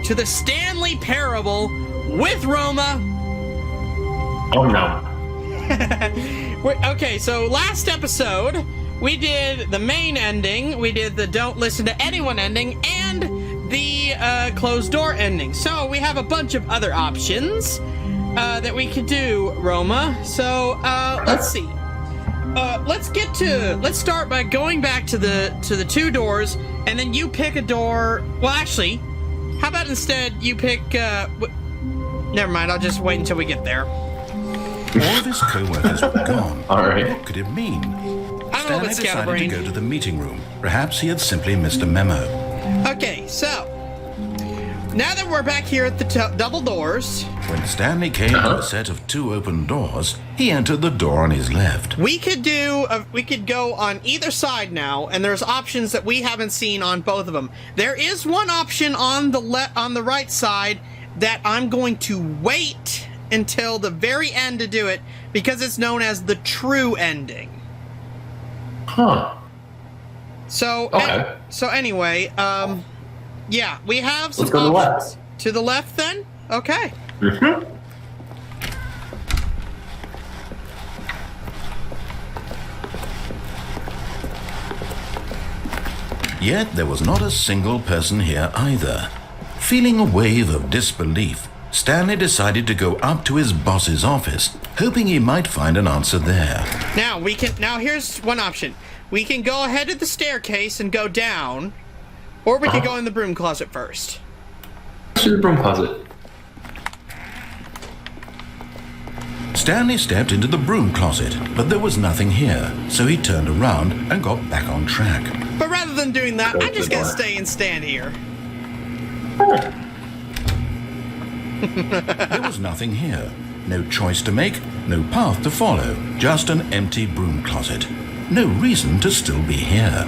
to the Stanley Parable with Roma. Oh no. Okay, so last episode, we did the main ending, we did the don't listen to anyone ending, and the closed door ending. So we have a bunch of other options that we could do, Roma. So let's see. Let's start by going back to the two doors, and then you pick a door. Well, actually, how about instead you pick? Never mind. I'll just wait until we get there. All of his co-workers were gone. All right. What could it mean? I'm a little bit Stanley decided to scatterbrained. go to the meeting room. Perhaps he had simply missed a memo. Okay, so now that we're back here at the double doors, When Stanley came to a set of two open doors, he entered the door on his left. we could go on either side now, and there's options that we haven't seen on both of them. There is one option on the right side that I'm going to wait until the very end to do it, because it's known as the true ending. Huh. So Okay. Anyway, yeah, we have some Let's go to the options. left. To the left, then? Okay. Mm-hmm. Yet there was not a single person here either. Feeling a wave of disbelief, Stanley decided to go up to his boss's office, hoping he might find an answer there. Now here's one option. We can go ahead to the staircase and go down, or we could go in the broom closet first. Let's do the broom closet. Stanley stepped into the broom closet, but there was nothing here, so he turned around and got back on track. But rather than doing that, Go I'm to just the gonna door. stay and stand here. There was nothing here. No choice to make, no path to follow, just an empty broom closet. No reason to still be here.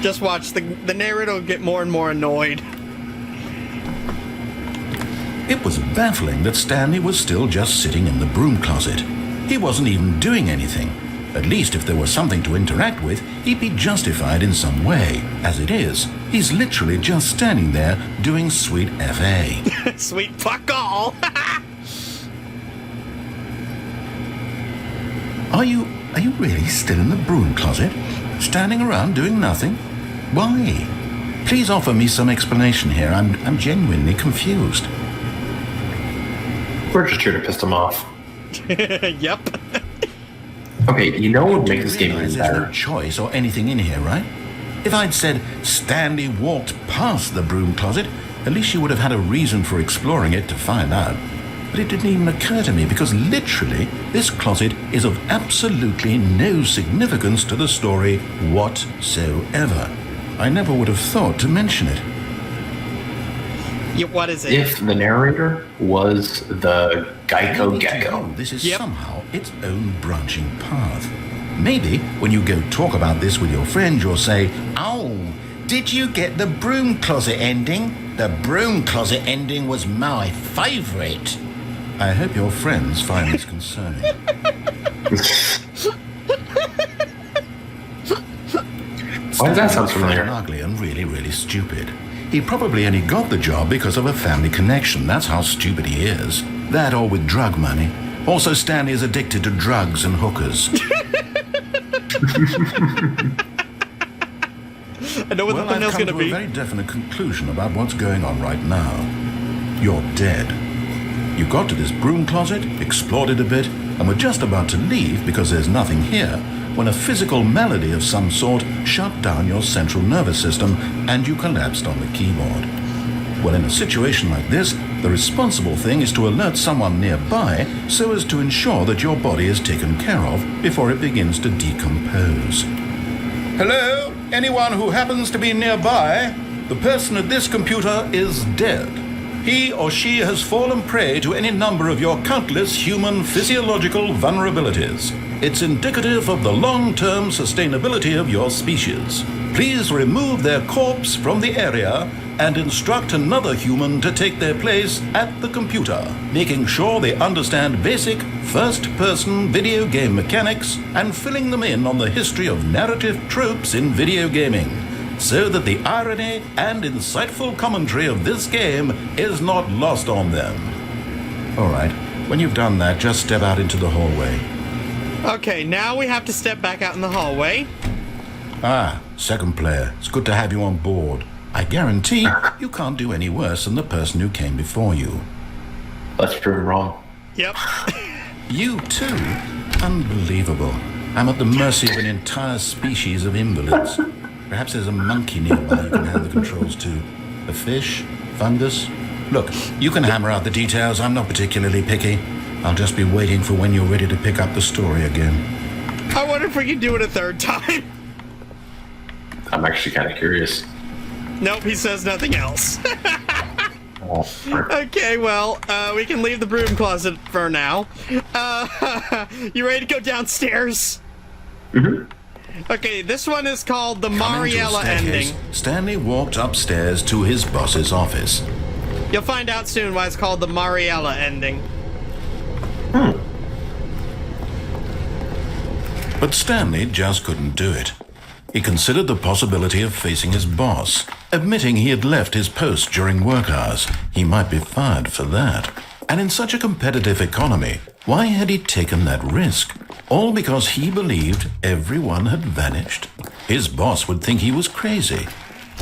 Just watch, the narrator will get more and more annoyed. It was baffling that Stanley was still just sitting in the broom closet. He wasn't even doing anything. At least if there was something to interact with, he'd be justified in some way. As it is, he's literally just standing there doing sweet FA. Sweet fuck all. Are you really still in the broom closet? Standing around doing nothing? Why? Please offer me some explanation here. I'm genuinely confused. We're just here to piss them off. Yep. Okay, you know what would make this game Realize even there's no better? choice or anything in here, right? If I'd said Stanley walked past the broom closet, at least you would have had a reason for exploring it to find out. But it didn't even occur to me because literally this closet is of absolutely no significance to the story whatsoever. I never would have thought to mention it. Yeah, what is it? If the narrator was the Geico Maybe to Gecko. you, this is Yep. somehow its own branching path. Maybe when you go talk about this with your friend, you'll say, "Oh, did you get the broom closet ending? The broom closet ending was my favorite." I hope your friends find this concerning. Why does that sound Fat and familiar? ugly and really, really stupid. He probably only got the job because of a family connection. That's how stupid he is. That or with drug money. Also, Stanley is addicted to drugs and hookers. I know what Well, the I've thumbnail's come gonna to be. a very definite conclusion about what's going on right now. You're dead. You got to this broom closet, explored it a bit, and were just about to leave because there's nothing here, when a physical malady of some sort shut down your central nervous system and you collapsed on the keyboard. Well, in a situation like this, the responsible thing is to alert someone nearby so as to ensure that your body is taken care of before it begins to decompose. Hello? Anyone who happens to be nearby? The person at this computer is dead. He or she has fallen prey to any number of your countless human physiological vulnerabilities. It's indicative of the long-term sustainability of your species. Please remove their corpse from the area and instruct another human to take their place at the computer, making sure they understand basic first-person video game mechanics and filling them in on the history of narrative tropes in video gaming, so that the irony and insightful commentary of this game is not lost on them. All right, when you've done that, just step out into the hallway. Okay, now we have to step back out in the hallway. Ah, second player, it's good to have you on board. I guarantee you can't do any worse than the person who came before you. Let's prove him wrong. Yep. You too? Unbelievable. I'm at the mercy of an entire species of invalids. Perhaps there's a monkey nearby you can hand the controls to. A fish? Fungus? Look, you can hammer out the details. I'm not particularly picky. I'll just be waiting for when you're ready to pick up the story again. I wonder if we can do it a third time. I'm actually kind of curious. Nope, he says nothing else. Okay, well, we can leave the broom closet for now. You ready to go downstairs? Mm-hmm. Okay, this one is called the Coming to a Mariella staircase, ending. Stanley walked upstairs to his boss's office. You'll find out soon why it's called the Mariella ending. But Stanley just couldn't do it. He considered the possibility of facing his boss, admitting he had left his post during work hours. He might be fired for that. And in such a competitive economy, why had he taken that risk? All because he believed everyone had vanished? His boss would think he was crazy.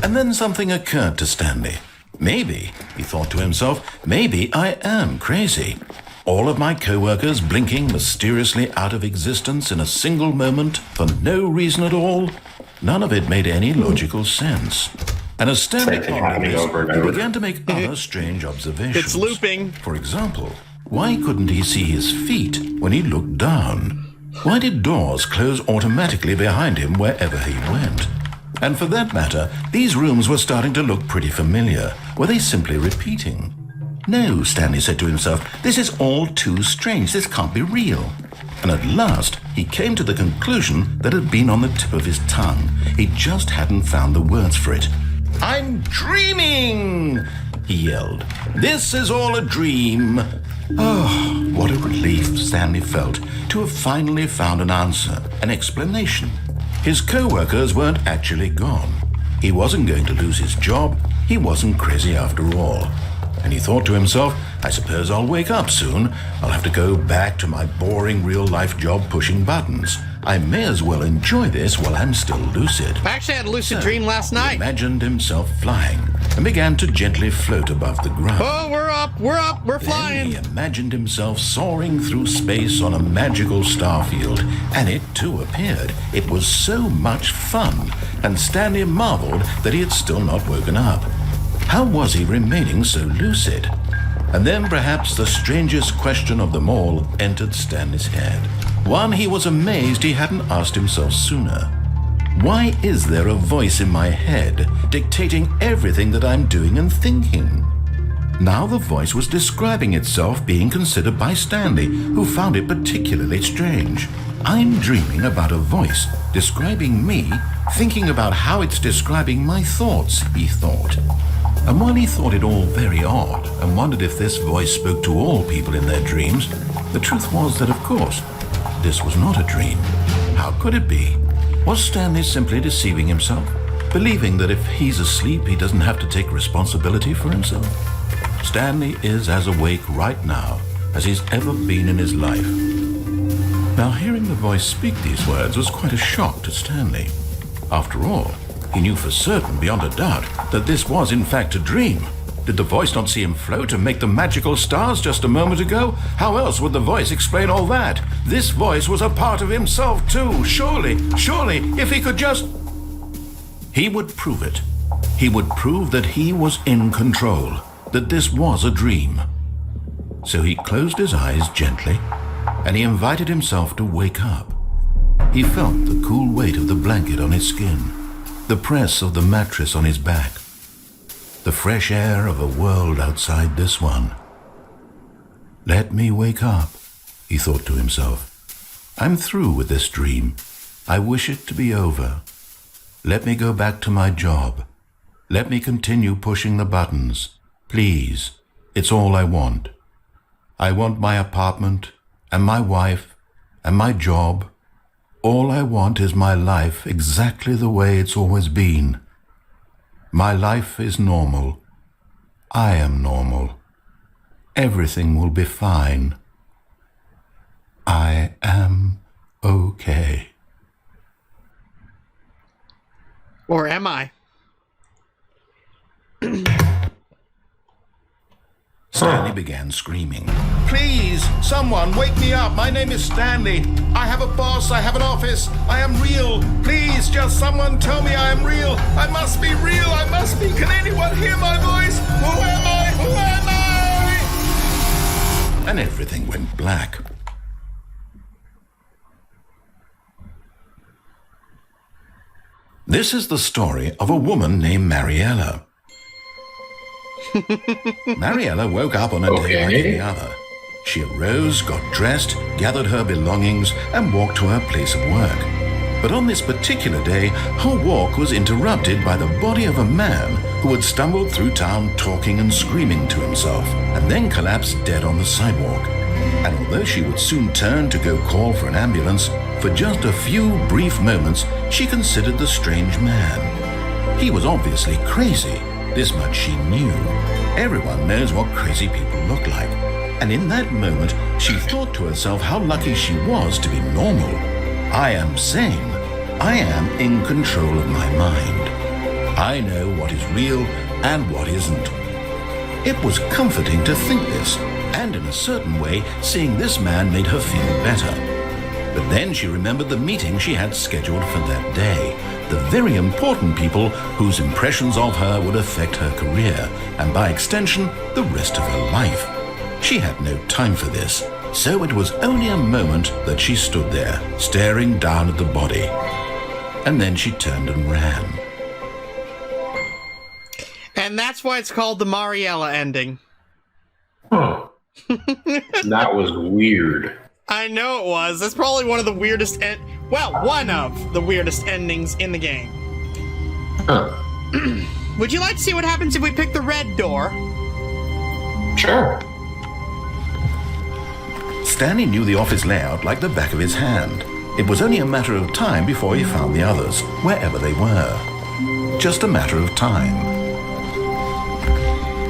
And then something occurred to Stanley. Maybe, he thought to himself, maybe I am crazy. All of my co-workers blinking mysteriously out of existence in a single moment for no reason at all. None of it made any logical sense. And as Stanley pondered this, he began to make other strange observations. It's looping. For example, why couldn't he see his feet when he looked down? Why did doors close automatically behind him wherever he went? And for that matter, these rooms were starting to look pretty familiar. Were they simply repeating? No, Stanley said to himself, this is all too strange. This can't be real. And at last, he came to the conclusion that had been on the tip of his tongue. He just hadn't found the words for it. I'm dreaming, he yelled. This is all a dream. Oh, what a relief Stanley felt to have finally found an answer, an explanation. His co-workers weren't actually gone. He wasn't going to lose his job. He wasn't crazy after all. And he thought to himself, I suppose I'll wake up soon. I'll have to go back to my boring real-life job pushing buttons. I may as well enjoy this while I'm still lucid. I actually had a lucid dream last night. He imagined himself flying and began to gently float above the ground. Oh, we're flying. Then he imagined himself soaring through space on a magical starfield, and it too appeared. It was so much fun, and Stanley marveled that he had still not woken up. How was he remaining so lucid? And then perhaps the strangest question of them all entered Stanley's head. One he was amazed he hadn't asked himself sooner. Why is there a voice in my head dictating everything that I'm doing and thinking? Now the voice was describing itself being considered by Stanley, who found it particularly strange. I'm dreaming about a voice describing me, thinking about how it's describing my thoughts, he thought. And while he thought it all very odd and wondered if this voice spoke to all people in their dreams, the truth was that, of course, this was not a dream. How could it be? Was Stanley simply deceiving himself, believing that if he's asleep, he doesn't have to take responsibility for himself? Stanley is as awake right now as he's ever been in his life. Now, hearing the voice speak these words was quite a shock to Stanley. After all, he knew for certain, beyond a doubt, that this was in fact a dream. Did the voice not see him float and make the magical stars just a moment ago? How else would the voice explain all that? This voice was a part of himself too. Surely, if he could just... He would prove it. He would prove that he was in control, that this was a dream. So he closed his eyes gently, and he invited himself to wake up. He felt the cool weight of the blanket on his skin, the press of the mattress on his back, the fresh air of a world outside this one. Let me wake up, he thought to himself. I'm through with this dream. I wish it to be over. Let me go back to my job. Let me continue pushing the buttons. Please, it's all I want. I want my apartment and my wife and my job. All I want is my life exactly the way it's always been. My life is normal. I am normal. Everything will be fine. I am okay. Or am I? Stanley began screaming. Please, someone, wake me up. My name is Stanley. I have a boss. I have an office. I am real. Please, just someone tell me I am real. I must be real. I must be. Can anyone hear my voice? Who am I? Who am I? And everything went black. This is the story of a woman named Mariella. Mariella woke up on a day like any other. She arose, got dressed, gathered her belongings, and walked to her place of work. But on this particular day, her walk was interrupted by the body of a man who had stumbled through town talking and screaming to himself, and then collapsed dead on the sidewalk. And although she would soon turn to go call for an ambulance, for just a few brief moments, she considered the strange man. He was obviously crazy. This much she knew. Everyone knows what crazy people look like. And in that moment, she thought to herself how lucky she was to be normal. I am sane. I am in control of my mind. I know what is real and what isn't. It was comforting to think this, and in a certain way, seeing this man made her feel better. But then she remembered the meeting she had scheduled for that day. The very important people whose impressions of her would affect her career, and by extension, the rest of her life. She had no time for this, so it was only a moment that she stood there, staring down at the body. And then she turned and ran. And that's why it's called the Mariella ending. Huh. That was weird. I know it was. That's probably one of the weirdest one of the weirdest endings in the game. Huh. Would you like to see what happens if we pick the red door? Sure. Stanley knew the office layout like the back of his hand. It was only a matter of time before he found the others, wherever they were. Just a matter of time.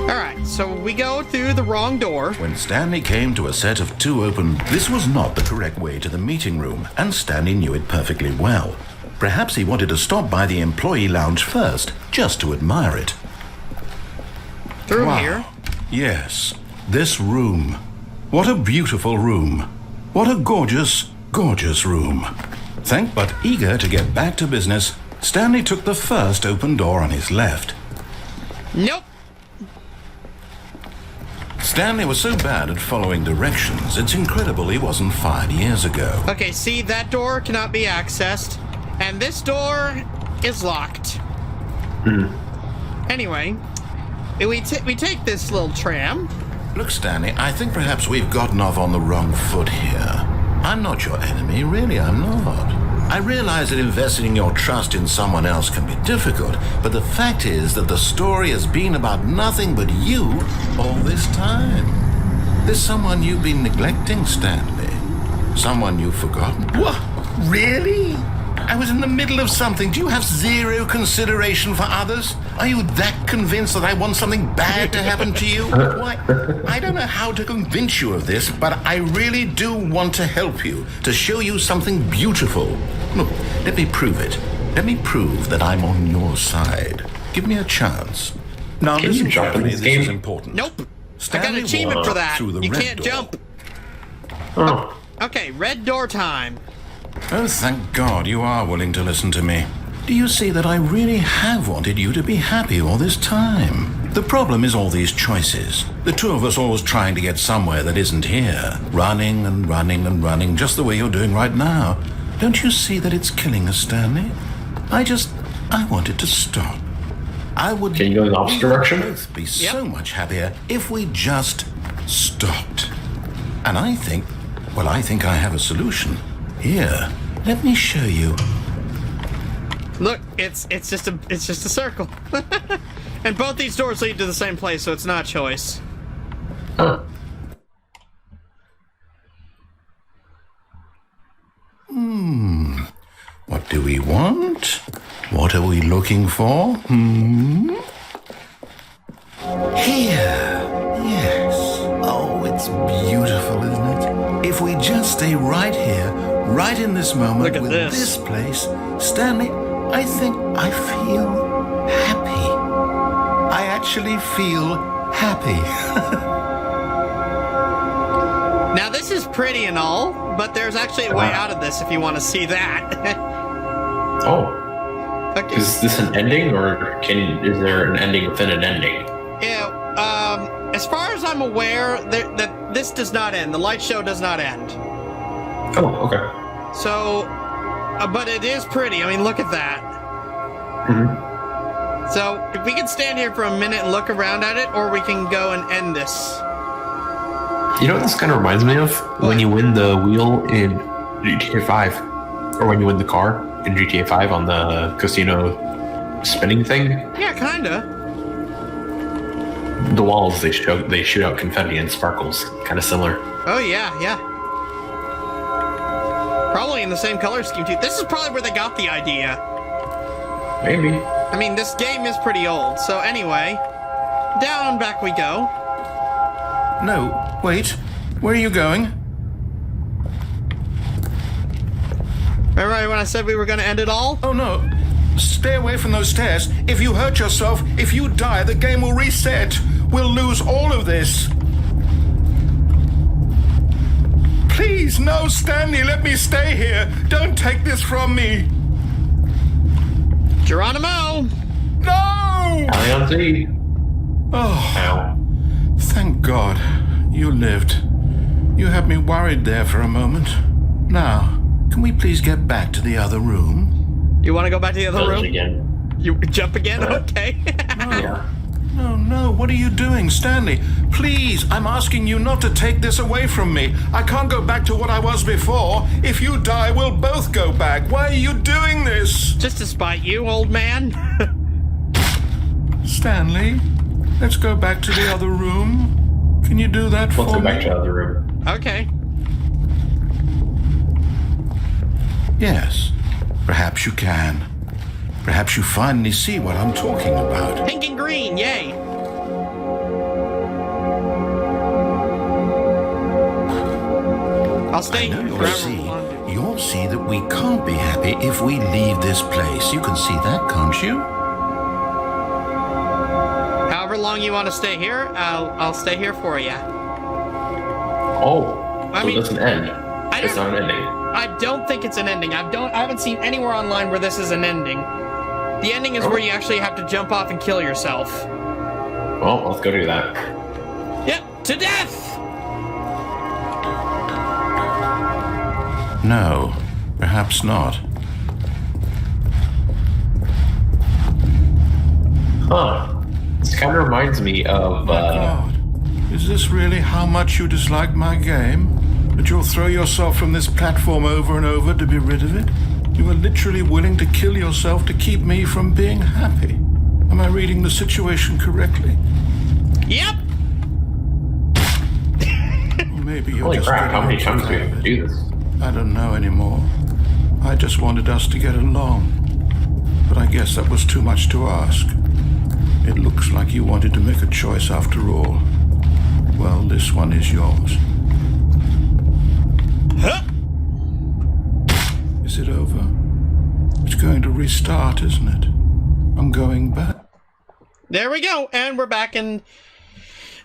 Alright, so we go through the wrong door. When Stanley came to a set of two open, this was not the correct way to the meeting room, and Stanley knew it perfectly well. Perhaps he wanted to stop by the employee lounge first, just to admire it. Through here? Yes, this room. What a beautiful room. What a gorgeous, gorgeous room. Thank but eager to get back to business, Stanley took the first open door on his left. Nope. Stanley was so bad at following directions, it's incredible he wasn't fired years ago. Okay, see, that door cannot be accessed, and this door is locked. Anyway, we take this little tram. Look, Stanley, I think perhaps we've gotten off on the wrong foot here. I'm not your enemy, really, I'm not. I realize that investing your trust in someone else can be difficult, but the fact is that the story has been about nothing but you all this time. There's someone you've been neglecting, Stanley. Someone you've forgotten. What? Really? I was in the middle of something. Do you have zero consideration for others? Are you that convinced that I want something bad to happen to you? Why? I don't know how to convince you of this, but I really do want to help you, to show you something beautiful. Look, let me prove it. Let me prove that I'm on your side. Give me a chance. Now, Can listen you jump in carefully, this this is game? important. Nope. Stanley I got an achievement walked for that. through the You red can't door. jump. Oh. Okay, red door time. Oh, thank God you are willing to listen to me. Do you see that I really have wanted you to be happy all this time? The problem is all these choices. The two of us always trying to get somewhere that isn't here. Running and running and running, just the way you're doing right now. Don't you see that it's killing us, Stanley? I want it to stop. I would... Can you go in the opposite direction? Both be so much happier if we just stopped. And I think I have a solution. Here, let me show you. Look, it's just a circle. And both these doors lead to the same place, so it's not choice. Huh. What do we want? What are we looking for? Here. Yes. Oh, it's beautiful, isn't it? If we just stay right here, right in this moment Look at with this. place, Stanley, I think I feel happy. I actually feel happy. Now this is pretty and all, but there's actually a way out of this if you want to see that. Oh. Okay. Is this an ending, or is there an ending within an ending? Yeah, as far as I'm aware, that this does not end. The light show does not end. Oh, okay. So, but it is pretty. I mean, look at that. Mm-hmm. So, if we can stand here for a minute and look around at it, or we can go and end this. You know what this kind of reminds me of? When you win the wheel in GTA 5, or when you win the car in GTA 5 on the casino spinning thing. Yeah, kinda. The walls, they shoot out confetti and sparkles. Kind of similar. Oh, yeah, yeah. Probably in the same color scheme, too. This is probably where they got the idea. Maybe. I mean, this game is pretty old. So anyway, down and back we go. No, wait. Where are you going? Remember when I said we were going to end it all? Oh, no. Stay away from those stairs. If you hurt yourself, if you die, the game will reset. We'll lose all of this. Please, no, Stanley, let me stay here. Don't take this from me. Geronimo! No! Leon. Oh, Ow. thank God. You lived. You had me worried there for a moment. Now, can we please get back to the other room? You want to go back to the other Village room? again. You jump again? Okay. Yeah. No, what are you doing, Stanley? Please, I'm asking you not to take this away from me. I can't go back to what I was before. If you die, we'll both go back. Why are you doing this? Just to spite you, old man. Stanley, let's go back to the other room. Can you do that for Let's go back me? to the other room. Okay. Yes, perhaps you can. Perhaps you finally see what I'm talking about. Pink and green, yay. I'll stay I know here you'll forever. see. You'll see that we can't be happy if we leave this place. You can see that, can't you? However long you want to stay here, I'll stay here for you. Oh. I So mean, it doesn't end. It's don't- not an ending. I don't think it's an ending. I haven't seen anywhere online where this is an ending. The ending is where you actually have to jump off and kill yourself. Well, let's go do that. Yep, to death! No, perhaps not. Huh. This kind of reminds me of, God, is this really how much you dislike my game? That you'll throw yourself from this platform over and over to be rid of it? You are literally willing to kill yourself to keep me from being happy. Am I reading the situation correctly? Yep! Or maybe you're holy just crap, how getting many a times do we kick out have of to it. do this? I don't know anymore. I just wanted us to get along. But I guess that was too much to ask. It looks like you wanted to make a choice after all. Well, this one is yours. Huh? Is it over? It's going to restart, isn't it? I'm going back. There we go, and we're back in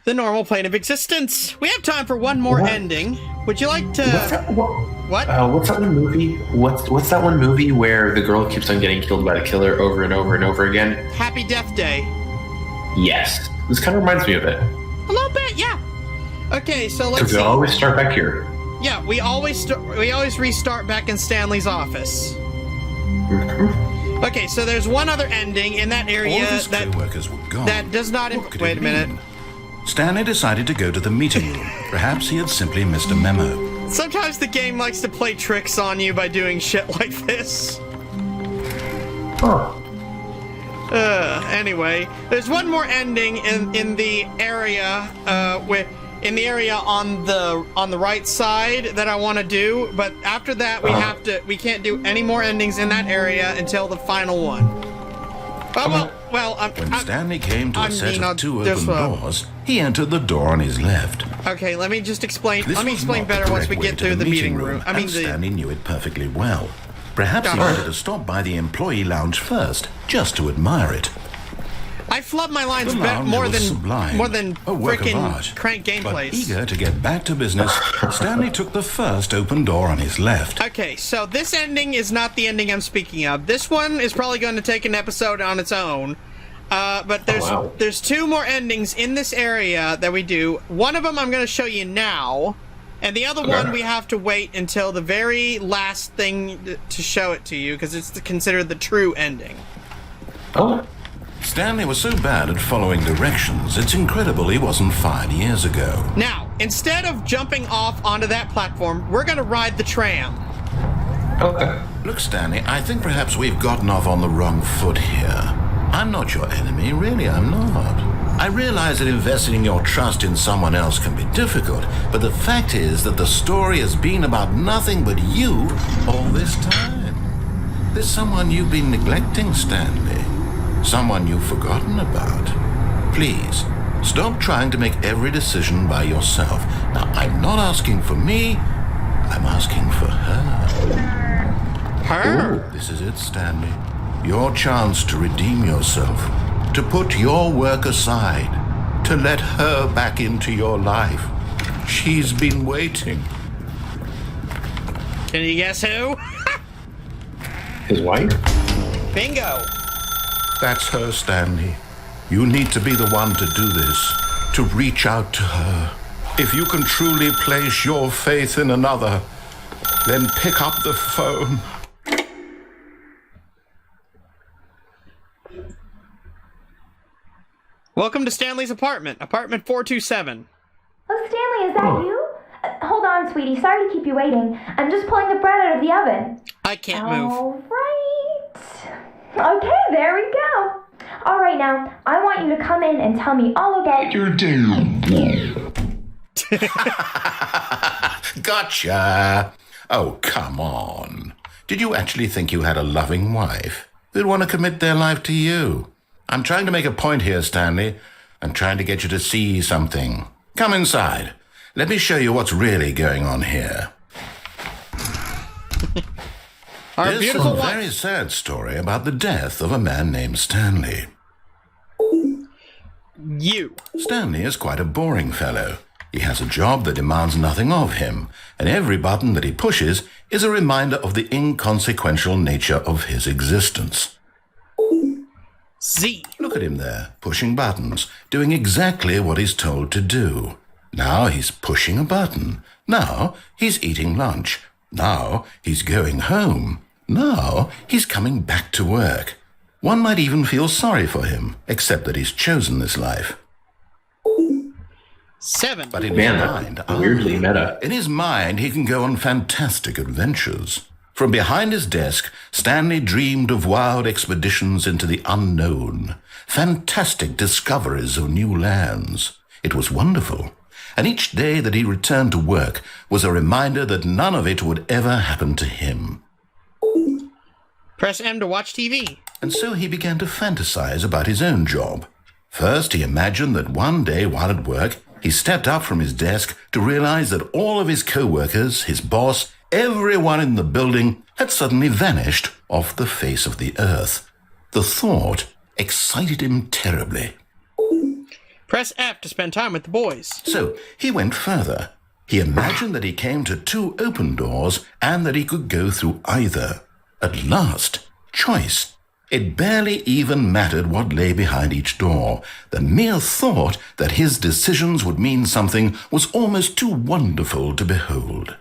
the normal plane of existence. We have time for one more What? ending. Would you like to... What's that, What? what's that one movie? What's that one movie where the girl keeps on getting killed by the killer over and over and over again? Happy Death Day. Yes. This kind of reminds me of it. A little bit, yeah. Okay, so let's Because we see. always start back here. Yeah, we always restart back in Stanley's office. Okay, so there's one other ending in that All area of his co-workers were gone. that does not... What could Wait it a minute. mean? Stanley decided to go to the meeting room. Perhaps he had simply missed a memo. Sometimes the game likes to play tricks on you by doing shit like this. Huh. Anyway, there's one more ending in the area on the right side that I want to do, but after that we can't do any more endings in that area until the final one. When Stanley came to a set of two there's open doors, he entered the door on his left. Okay, let me just explain. This Let me was explain not the better once we correct way get to to the meeting room. I mean, and Stanley knew it perfectly well. Perhaps he wanted to stop by the employee lounge first, just to admire it. I flub my lines The lounge more was than sublime, a work of freaking art. crank But gameplays. eager to get back to business, Stanley took the first open door on his left. Okay, so this ending is not the ending I'm speaking of. This one is probably going to take an episode on its own. But there's two more endings in this area that we do. One of them I'm going to show you now, and the other one we have to wait until the very last thing to show it to you, because it's considered the true ending. Oh. Stanley was so bad at following directions, it's incredible he wasn't fired years ago. Now, instead of jumping off onto that platform, we're going to ride the tram. Okay. Look, Stanley, I think perhaps we've gotten off on the wrong foot here. I'm not your enemy, really, I'm not. I realize that investing your trust in someone else can be difficult, but the fact is that the story has been about nothing but you all this time. There's someone you've been neglecting, Stanley. Someone you've forgotten about. Please, stop trying to make every decision by yourself. Now, I'm not asking for me, I'm asking for her. Her? This is it, Stanley. Your chance to redeem yourself, to put your work aside, to let her back into your life. She's been waiting. Can you guess who? His wife? Bingo. That's her, Stanley. You need to be the one to do this, to reach out to her. If you can truly place your faith in another, then pick up the phone. Welcome to Stanley's apartment, apartment 427. Oh, Stanley, is that you? Hold on, sweetie. Sorry to keep you waiting. I'm just pulling the bread out of the oven. I can't move. All right. Okay, there we go. All right, now, I want you to come in and tell me all about Your damn. Gotcha. Oh, come on. Did you actually think you had a loving wife who'd want to commit their life to you? I'm trying to make a point here, Stanley. I'm trying to get you to see something. Come inside. Let me show you what's really going on here. Our This is beautiful a wife. very sad story about the death of a man named Stanley. You. Stanley is quite a boring fellow. He has a job that demands nothing of him, and every button that he pushes is a reminder of the inconsequential nature of his existence. Z. Look at him there, pushing buttons, doing exactly what he's told to do. Now he's pushing a button. Now he's eating lunch. Now he's going home. Now he's coming back to work. One might even feel sorry for him, except that he's chosen this life. 7. But in Man, his that's mind, weirdly meta. In his mind, he can go on fantastic adventures. From behind his desk, Stanley dreamed of wild expeditions into the unknown, fantastic discoveries of new lands. It was wonderful, and each day that he returned to work was a reminder that none of it would ever happen to him. Press M to watch TV. And so he began to fantasize about his own job. First, he imagined that one day while at work, he stepped up from his desk to realize that all of his co-workers, his boss, everyone in the building had suddenly vanished off the face of the earth. The thought excited him terribly. Press F to spend time with the boys. So he went further. He imagined that he came to 2 open doors and that he could go through either. At last, choice. It barely even mattered what lay behind each door. The mere thought that his decisions would mean something was almost too wonderful to behold.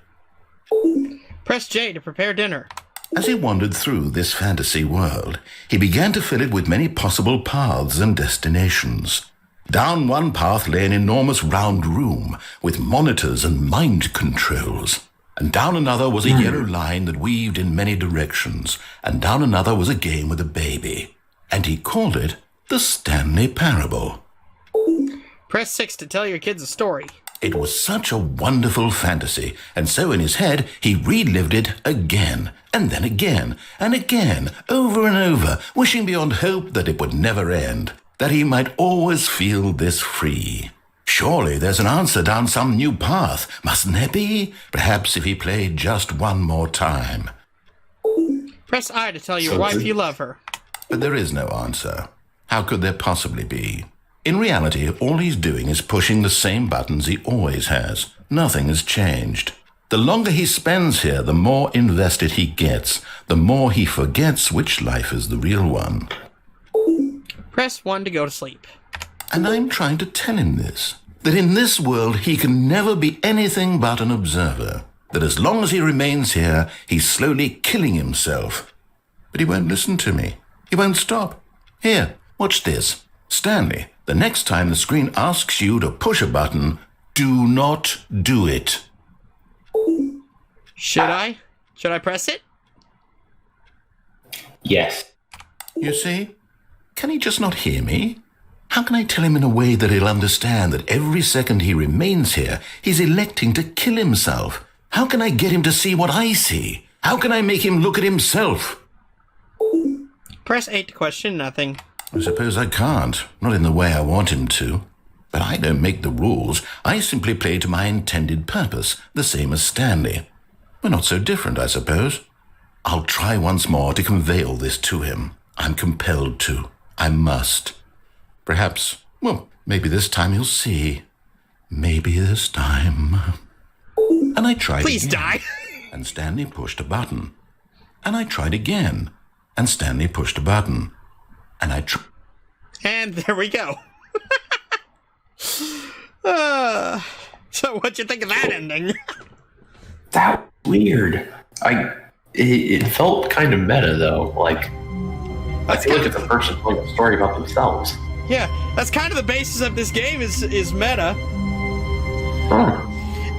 Press J to prepare dinner. As he wandered through this fantasy world, he began to fill it with many possible paths and destinations. Down one path lay an enormous round room with monitors and mind controls. And down another was a yellow line that weaved in many directions. And down another was a game with a baby. And he called it the Stanley Parable. Press 6 to tell your kids a story. It was such a wonderful fantasy, and so in his head he relived it again, and then again, and again, over and over, wishing beyond hope that it would never end, that he might always feel this free. Surely there's an answer down some new path, mustn't there be? Perhaps if he played just one more time. Press I to tell your wife you love her. But there is no answer. How could there possibly be? In reality, all he's doing is pushing the same buttons he always has. Nothing has changed. The longer he spends here, the more invested he gets, the more he forgets which life is the real one. Press 1 to go to sleep. And I'm trying to tell him this, that in this world he can never be anything but an observer, that as long as he remains here, he's slowly killing himself. But he won't listen to me. He won't stop. Here, watch this. Stanley, the next time the screen asks you to push a button, do not do it. Should I? Should I press it? Yes. You see? Can he just not hear me? How can I tell him in a way that he'll understand that every second he remains here, he's electing to kill himself? How can I get him to see what I see? How can I make him look at himself? Press 8 to question nothing. I suppose I can't, not in the way I want him to. But I don't make the rules. I simply play to my intended purpose, the same as Stanley. We're not so different, I suppose. I'll try once more to convey all this to him. I'm compelled to. I must. Perhaps, well, maybe this time he'll see. Maybe this time. And I tried Please again. die. And Stanley pushed a button. And I tried again. And Stanley pushed a button. And And there we go. So what'd you think of that ending? That was weird. It felt kind of meta though. Like I feel like it's a person telling a story about themselves. Yeah, that's kind of the basis of this game is meta.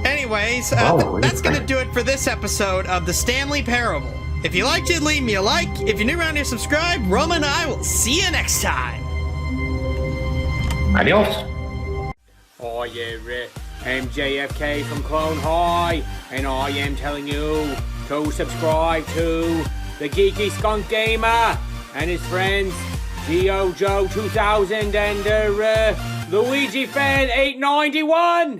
Anyways, that's going to do it for this episode of the Stanley Parable. If you liked it, leave me a like. If you're new around here, subscribe. Roma and I will see you next time. Adios. Hi, yeah, MJFK from Clone High, and I am telling you to subscribe to the Geeky Skunk Gamer and his friends, Geo Joe 2000 and Luigi Fan 891.